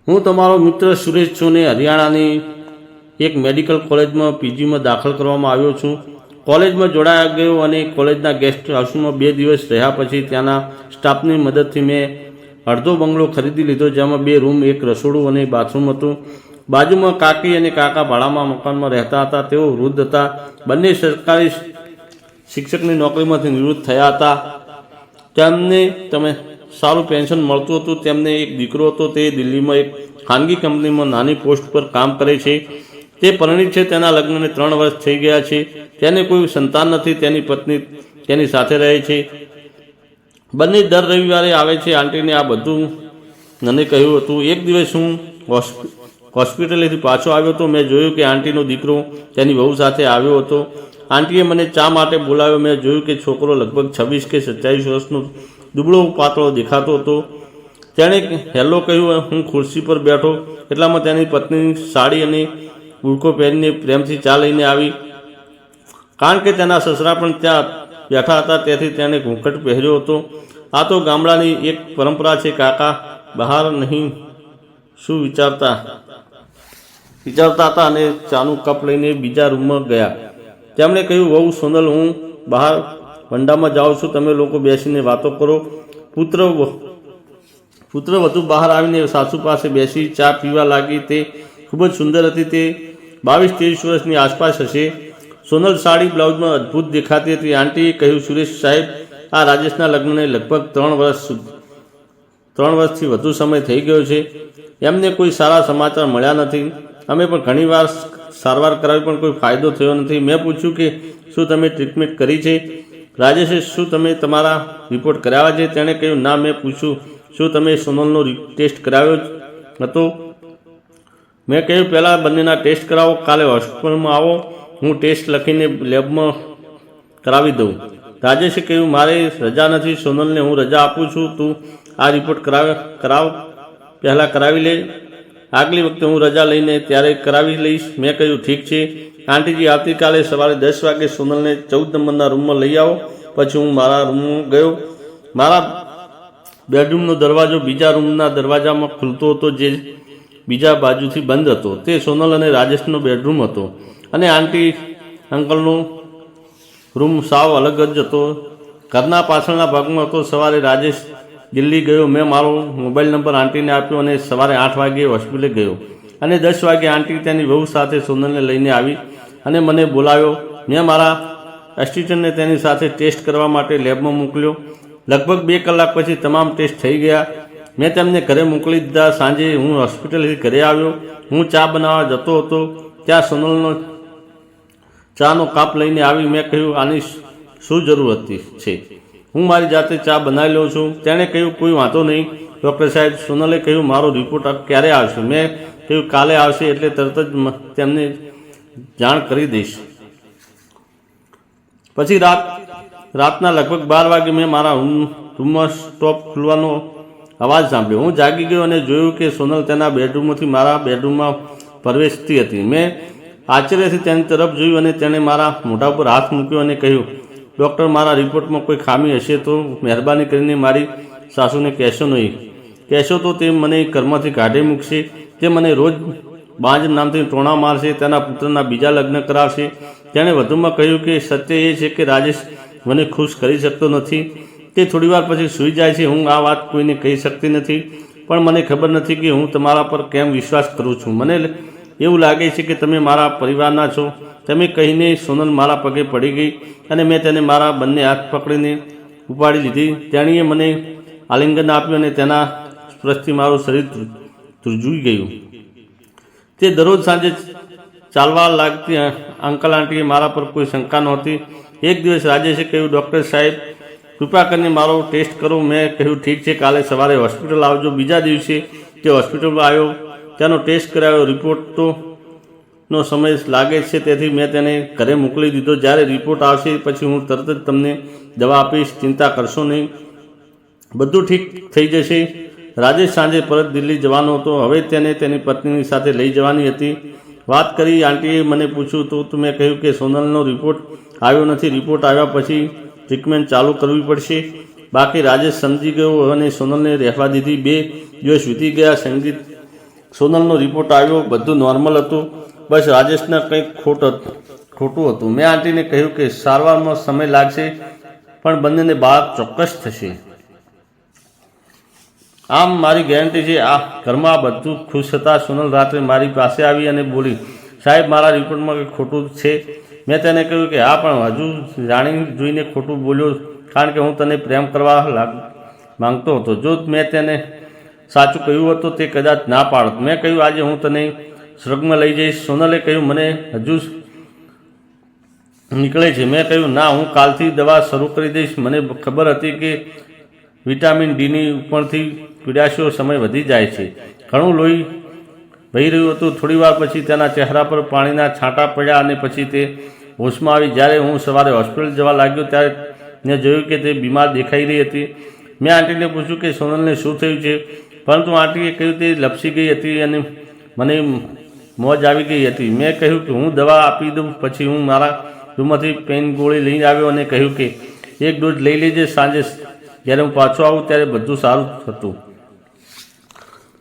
હું તમારો મિત્ર સુરેશ છું ને હરિયાણાની એક મેડિકલ કોલેજમાં પીજીમાં દાખલ કરવામાં આવ્યો છું. કોલેજમાં જોડાયા ગયો અને કોલેજના ગેસ્ટ હાઉસમાં 2 દિવસ રહ્યા પછી ત્યાંના સ્ટાફની મદદથી મેં અડધો બંગલો ખરીદી લીધો, જેમાં 2 રૂમ, 1 રસોડું અને બાથરૂમ હતું. બાજુમાં કાકી અને કાકા ભાડામાં મકાનમાં રહેતા હતા. તેઓ વૃદ્ધ હતા. બંને સરકારી શિક્ષકની નોકરીમાંથી નિવૃત્ત થયા હતા. તેમને સારું પેન્શન મળતું હતું. તેમને એક દીકરો હતો. તે દિલ્હીમાં એક ખાનગી કંપનીમાં નાની પોસ્ટ પર કામ કરે છે. તે પરિણીત છે. તેના લગ્નને 3 વર્ષ થઈ ગયા છે. તેને કોઈ સંતાન નથી. તેની પત્ની તેની સાથે રહે છે. બંને દર રવિવારે આવે છે. આંટીને આ બધું મને કહ્યું હતું. એક દિવસ હું હોસ્પિટલેથી પાછો આવ્યો હતો. મેં જોયું કે આંટીનો દીકરો તેની વહુ સાથે આવ્યો હતો. આંટીએ મને ચા માટે બોલાવ્યો. મેં જોયું કે છોકરો લગભગ 26 કે 27 વર્ષનો દુબળો પાતળો દેખાતો હતો. તેણે હેલો કહ્યું. હું ખુરશી પર બેઠો એટલામાં તેની પત્ની સાડી અને બુરખો પહેરીને પ્રેમથી ચા લઈને આવી. કારણ કે તેના સસરા પણ ત્યાં બેઠા હતા, તેથી તેણે ઘૂંઘટ પહેર્યો હતો. આ તો ગામડાની એક પરંપરા છે. કાકા બહાર નહીં શું વિચારતા હતા અને ચાનું કપ લઈને બીજા રૂમમાં ગયા. તેમણે કહ્યું, વહુ સોનલ, હું બહાર વંડામાં જાઉં છું. તમે લોકો બેસીને વાતો કરો. પુત્ર વધુ બહાર આવીને સાસુ પાસે બેસી ચા પીવા લાગી. તે ખૂબ જ સુંદર હતી. તે 22-23 વર્ષની આસપાસ હશે. સોનલ સાડી બ્લાઉઝમાં અદ્ભુત દેખાતી હતી. આંટીએ કહ્યું, સુરેશ સાહેબ, આ રાજેશના લગ્નને લગભગ 3 વર્ષથી વધુ સમય થઈ ગયો છે. એમને કોઈ સારા સમાચાર મળ્યા નથી. અમે પણ ઘણીવાર સારવાર કરાવી પણ કોઈ ફાયદો થયો નથી. મેં પૂછ્યું કે શું તમે ટ્રીટમેન્ટ કરી છે? રાજેશે, શું તમે તમારા રિપોર્ટ કરાવ્યા છે? તેણે કહ્યું, ના. મેં પૂછ્યું, શું તમે સોનલનો ટેસ્ટ કરાવ્યો હતો? મેં કહ્યું, પહેલાં બંનેના ટેસ્ટ કરાવો. કાલે હોસ્પિટલમાં આવો, હું ટેસ્ટ લખીને લેબમાં કરાવી દઉં. રાજેશે કહ્યું, મારે રજા નથી. સોનલને હું રજા આપું છું. તું આ રિપોર્ટ પહેલાં કરાવી લે. આગલી વખતે હું રજા લઈને ત્યારે કરાવી લઈશ. મેં કહ્યું, ઠીક છે આંટીજી, આવતીકાલે સવારે 10 વાગે સોનલને 14 નંબરના રૂમમાં લઈ આવો. પછી હું મારા રૂમમાં ગયો. મારા બેડરૂમનો દરવાજો બીજા રૂમના દરવાજામાં ખુલતો હતો, જે બીજા બાજુથી બંધ હતો. તે સોનલ અને રાજેશનો બેડરૂમ હતો અને આંટી અંકલનો રૂમ સાવ અલગ જ હતો. ઘરના પાછળના ભાગમાં હતો. સવારે રાજેશ દિલ્હી ગયો. મેં મારો મોબાઈલ નંબર આંટીને આપ્યો અને સવારે 8 વાગ્યે હોસ્પિટલે ગયો અને 10 વાગ્યે આંટી તેની વહુ સાથે સોનલને લઈને આવી અને મને બોલાવ્યો. મેં મારા એસિસ્ટન્ટને તેની સાથે ટેસ્ટ કરવા માટે લેબમાં મોકલ્યો. લગભગ 2 કલાક પછી તમામ ટેસ્ટ થઈ ગયા. મેં તેમને ઘરે મોકલી દીધા. સાંજે હું હોસ્પિટલથી ઘરે આવ્યો. હું ચા બનાવવા જતો હતો. ત્યાં સોનલનો ચાનો કાપ લઈને આવી. મેં કહ્યું, આની શું જરૂર છે? હું મારી જાતે ચા બનાવી લઉં છું. તેણે કહ્યું, કોઈ વાંધો નહીં ડૉક્ટર સાહેબ. સોનલે કહ્યું, મારો રિપોર્ટ ક્યારે આવશે? મેં કહ્યું, કાલે આવશે એટલે તરત જ તેમને જાણ કરી દઈશ. પછી રાતના લગભગ 12 વાગે મેં મારા રૂમમાં સ્ટોપ ખુલવાનો અવાજ સાંભળ્યો. હું જાગી ગયો અને જોયું કે સોનલ તેના બેડરૂમમાંથી મારા બેડરૂમમાં પ્રવેશતી હતી. મેં આશ્ચર્યથી તેની તરફ જોયું અને તેણે મારા મોઢા પર હાથ મૂક્યો અને કહ્યું, ડૉક્ટર, મારા રિપોર્ટમાં કોઈ ખામી હશે તો મહેરબાની કરીને મારી સાસુને કહેશો તો તે મને ઘરમાંથી કાઢી મૂકશે. તે મને રોજ બાંજ નામથી ટોણા મારશે. તેના પુત્રના બીજા લગ્ન કરાવશે. તેણે વધુમાં કહ્યું કે સત્ય એ છે કે રાજેશ મને ખુશ કરી શકતો નથી. તે થોડીવાર પછી સૂઈ જાય છે. હું આ વાત કોઈને કહી શકતી નથી, પણ મને ખબર નથી કે હું તમારા પર કેમ વિશ્વાસ કરું છું. મને એવું લાગે છે કે તમે મારા પરિવારના છો. તમે કહીને સોનલ મારા પગે પડી ગઈ અને મેં તેને મારા બંને હાથ પકડીને ઉપાડી લીધી. તેણીએ મને આલિંગન આપ્યું અને તેના સ્પર્શથી મારું શરીર ધ્રુજી ગયું. તે દરરોજ સાંજે ચાલવા લાગતી. અંકલ આંટીએ મારા પર કોઈ શંકા નહોતી. એક દિવસ રાજેશે કહ્યું, ડૉક્ટર સાહેબ, કૃપા કરીને મારો ટેસ્ટ કરો. મેં કહ્યું, ઠીક છે, કાલે સવારે હોસ્પિટલ આવજો. બીજા દિવસે તે હોસ્પિટલમાં આવ્યો. તેનો ટેસ્ટ કરાવ્યો. રિપોર્ટનો સમય લાગે છે, તેથી મેં તેને ઘરે મોકલી દીધો. જ્યારે રિપોર્ટ આવશે પછી હું તરત જ તમને દવા આપીશ. ચિંતા કરશો નહીં, બધું ઠીક થઈ જશે. રાજેશ સાંજે પરત દિલ્હી જવાનો હતો. હવે તેને તેની પત્નીની સાથે લઈ જવાની હતી. વાત કરી. આંટીએ મને પૂછ્યું તો મેં કહ્યું કે સોનલનો રિપોર્ટ આવ્યો નથી. રિપોર્ટ આવ્યા પછી ટ્રીટમેન્ટ ચાલુ કરવી પડશે. બાકી રાજેશ સમજી ગયો અને સોનલને રહેવા દીધી. 2 દિવસ વીતી ગયા. સોનલનો રિપોર્ટ આવ્યો, બધું નોર્મલ હતું, બસ રાજેશને કંઈક ખોટું હતું. મેં આંટીને કહ્યું કે સારવારમાં સમય લાગશે પણ બંનેને બાળક ચોક્કસ થશે. આમ મારી ગેરંટી છે. આ ઘરમાં આ બધું ખુશ હતા. સોનલ રાત્રે મારી પાસે આવી અને બોલી, સાહેબ મારા રિપોર્ટમાં કંઈક ખોટું છે. મેં તેને કહ્યું કે હા, પણ હજુ જાણી જોઈને ખોટું બોલ્યો, કારણ કે હું તને પ્રેમ કરવા માંગતો હતો. જો મેં તેને સાચું કહ્યું હતું તે કદાચ ના પાડત. મેં કહ્યું આજે હું તને સ્વર્ગમાં લઈ જઈશ. સોનલે કહ્યું મને હજુ નીકળે છે. મેં કહ્યું ના, હું કાલથી દવા શરૂ કરી દઈશ. મને ખબર હતી કે વિટામિન ડીની ઉપરથી પીડાશો સમય વધી જાય છે. ઘણું લોહી વહી રહ્યું હતું. થોડી વાર પછી તેના ચહેરા પર પાણીના છાંટા પડ્યા અને પછી તે હોશમાં આવી. જ્યારે હું સવારે હોસ્પિટલ જવા લાગ્યો ત્યારે મેં જોયું કે તે બીમાર દેખાઈ રહી હતી. મેં આંટીને પૂછ્યું કે સોનલને શું થયું છે, પરંતુ આંટીએ કહ્યું તે લપસી ગઈ હતી અને મને મોજ આવી ગઈ હતી. મેં કહ્યું કે હું દવા આપી દઉં. પછી હું મારા રૂમમાંથી પેઇન ગોળી લઈને આવ્યો અને કહ્યું કે એક ડોઝ લઈ લેજે. સાંજે જ્યારે હું પાછો આવું ત્યારે બધું સારું હતું.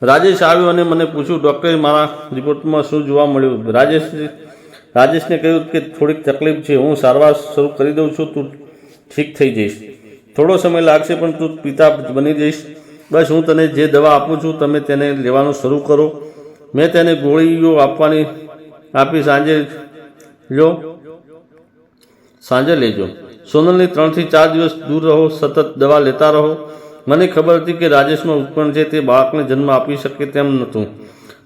રાજેશ આવ્યો અને મને પૂછ્યું, ડૉક્ટરે મારા રિપોર્ટમાં શું જોવા મળ્યું? રાજેશને કહ્યું કે થોડીક તકલીફ છે, હું સારવાર શરૂ કરી દઉં છું, તું ઠીક થઈ જઈશ. થોડો સમય લાગશે પણ તું પિતા બની જઈશ. બસ હું તને જે દવા આપું છું તમે તેને લેવાનું શરૂ કરો. મેં તેને ગોળીઓ આપી. સાંજે લેજો. સોનલની 3 થી 4 દિવસ દૂર રહો, સતત દવા લેતા રહો. મને ખબર હતી કે રાજેશમાં ઉત્પન્ન છે તે બાળકને જન્મ આપી શકે તેમ નહોતું,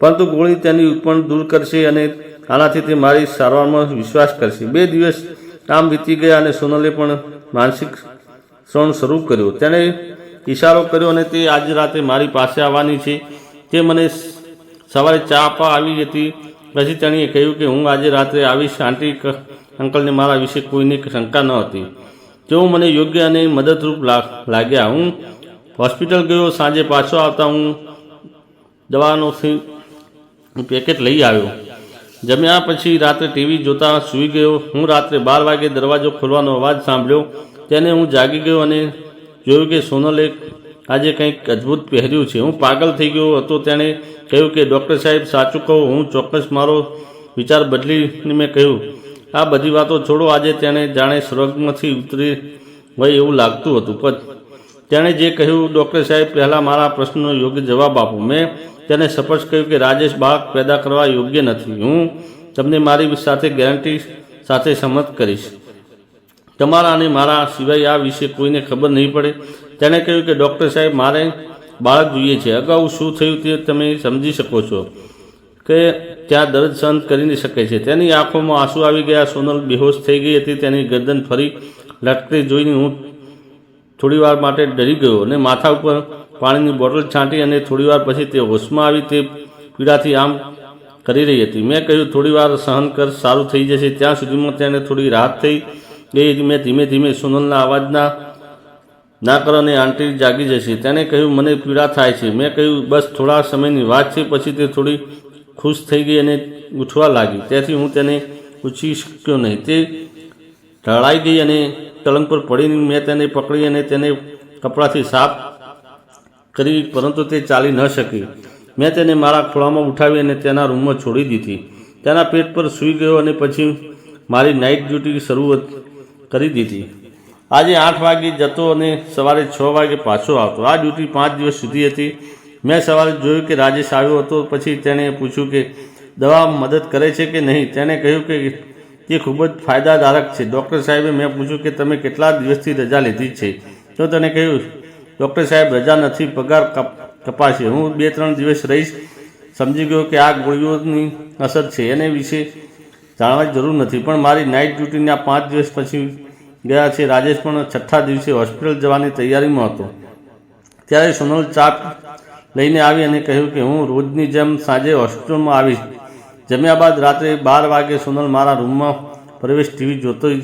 પરંતુ ગોળી તેની ઉત્પન્ન દૂર કરશે અને આનાથી તે મારી સારવારમાં વિશ્વાસ કરશે. 2 દિવસ આમ વીતી ગયા અને સોનલે પણ માનસિક શ્રવણ શરૂ કર્યો. તેણે ઇશારો કર્યો અને તે આજ રાતે મારી પાસે આવવાની છે. તે મને સવારે ચા આપવા આવી હતી. પછી તેણીએ કહ્યું કે હું આજે રાત્રે આવીશ. આંટી અંકલને મારા વિશે કોઈની શંકા ન હતી. તેઓ મને યોગ્ય અને મદદરૂપ લાગ્યા. હું હોસ્પિટલ ગયો. સાંજે પાછો આવતા હું દવાનોથી પેકેટ લઈ આવ્યો. જમ્યા પછી રાત્રે ટીવી જોતા સૂઈ ગયો. હું રાત્રે 12 વાગે દરવાજો ખોલવાનો અવાજ સાંભળ્યો. તેને હું જાગી ગયો અને જોયું કે સોનલે આજે કંઈક અદ્ભુત પહેર્યું છે. હું પાગલ થઈ ગયો હતો. તેણે કહ્યું કે ડૉક્ટર સાહેબ સાચું કહું, હું ચોક્કસ મારો વિચાર બદલીને મેં કહ્યું આ બધી વાતો છોડો. આજે તેણે જાણે સ્વર્ગમાંથી ઉતરી હોય એવું લાગતું હતું. પણ તેણે જે કહ્યું, ડૉક્ટર સાહેબ પહેલાં મારા પ્રશ્નનો યોગ્ય જવાબ આપો. મેં તેને સ્પષ્ટ કહ્યું કે રાજેશ બાળક પેદા કરવા યોગ્ય નથી. હું તમને મારી સાથે ગેરંટી સાથે સંમત કરીશ. તમારા અને મારા સિવાય આ વિશે કોઈને ખબર નહીં પડે. તેણે કહ્યું કે ડૉક્ટર સાહેબ મારે બાળક જોઈએ છે. અગાઉ શું થયું તે તમે સમજી શકો છો કે ત્યાં દર્દ સહન કરી નહીં શકે છે. તેની આંખોમાં આંસુ આવી ગયા. સોનલ બેહોશ થઈ ગઈ હતી. તેની ગરદન ફરી લટકતી જોઈને હું થોડીવાર માટે ડરી ગયો અને માથા ઉપર પાણીની બોટલ છાંટી અને થોડીવાર પછી તે હોશમાં આવી. તે પીડાથી આમ કરી રહી હતી. મેં કહ્યું થોડીવાર સહન કર, સારું થઈ જશે. ત્યાં સુધીમાં તેને થોડી રાહત થઈ ગઈ. મેં ધીમે ધીમે સોનલના અવાજ ના કરો અને આંટી જાગી જશે. તેણે કહ્યું મને પીડા થાય છે. મેં કહ્યું બસ થોડા સમયની વાત છે. પછી તે થોડી ખુશ થઈ ગઈ અને ઉઠવા લાગી. તેથી હું તેને ઉછીરી શક્યો નહીં. તે ઢળાઈ ગઈ અને પલંગ પર પડીને મેં તેને પકડી અને તેને કપડાથી સાફ કરી, પરંતુ તે ચાલી ન શકી. મેં તેને મારા ખોળામાં ઉઠાવી અને તેના રૂમમાં છોડી દીધી. તેના પેટ પર સૂઈ ગયો અને પછી મારી નાઇટ ડ્યુટી શરૂ કરી દીધી. આજે 8 વાગે જતો અને સવારે 6 વાગે પાછો આવતો. આ ડ્યુટી 5 દિવસ સુધી હતી. મેં સવારે જોયું કે રાજેશ આવ્યો હતો. પછી તેણે પૂછ્યું કે દવા મદદ કરે છે કે નહીં. તેણે કહ્યું કે તે ખૂબ જ ફાયદાકારક છે. ડૉક્ટર સાહેબે મેં પૂછ્યું કે તમે કેટલા દિવસથી રજા લીધી છે? તો તેણે કહ્યું ડૉક્ટર સાહેબ રજા નથી, પગાર કપાશે. હું 2-3 દિવસ રહીશ. સમજી ગયો કે આ ગોળીઓની અસર છે, એને વિશે જાણવાની જરૂર નથી. પણ મારી નાઇટ ડ્યુટીના 5 દિવસ પછી ગયા છે. રાજેશ પણ 6થા દિવસે હોસ્પિટલ જવાની તૈયારીમાં હતો. ત્યારે સોનલ ચા લઈને આવી અને કહ્યું કે હું રોજની જેમ સાંજે હોસ્પિટલમાં આવીશ. જમ્યા બાદ રાત્રે 12 વાગે સોનલ મારા રૂમમાં પ્રવેશ ટીવી જોતો જ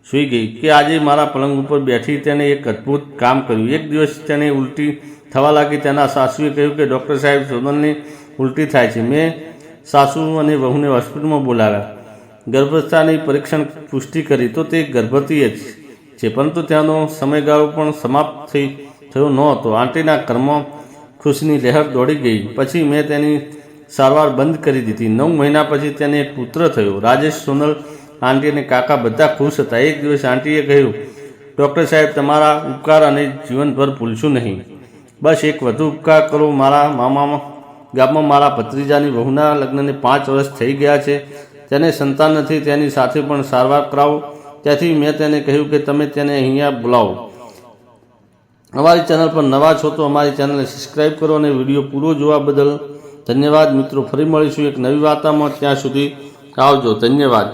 સૂઈ ગઈ કે આજે મારા પલંગ ઉપર બેઠી. તેણે એક અદ્ભુત કામ કર્યું. એક દિવસ તેને ઉલટી થવા લાગી. તેના સાસુએ કહ્યું કે ડૉક્ટર સાહેબ સોનલને ઉલટી થાય છે. મેં સાસુ અને વહુને હોસ્પિટલમાં બોલાવ્યા. ગર્ભાવસ્થાની પરીક્ષણ પુષ્ટિ કરી તો તે ગર્ભવતી જ છે, પરંતુ ત્યાંનો સમયગાળો પણ સમાપ્ત થયો ન હતો. આંટીના ઘરમાં ખુશીની લહેર દોડી ગઈ. પછી મેં તેની સારવાર બંધ કરી દીધી. 9 મહિના પછી તેને એક પુત્ર થયો. રાજેશ, સોનલ, આંટી અને કાકા બધા ખુશ હતા. એક દિવસ આંટીએ કહ્યું, ડૉક્ટર સાહેબ, તમારા ઉપકાર અને જીવનભર ભૂલશું નહીં. બસ એક વધુ ઉપકાર કરો. મારા ગામમાં મારા ભત્રીજાની વહુના લગ્નને 5 વર્ષ થઈ ગયા છે. તેને સંતાન નથી. તેની સાથે પણ સારવાર કરાવો. ત્યાંથી મેં તેને કહ્યું કે તમે તેને અહીંયા બોલાવો. અમારી ચેનલ પર નવા છો તો અમારી ચેનલને સબસ્ક્રાઈબ કરો અને વિડીયો પૂરો જોવા બદલ ધન્યવાદ મિત્રો. ફરી મળીશું એક નવી વાર્તામાં. ત્યાં સુધી આવજો. ધન્યવાદ.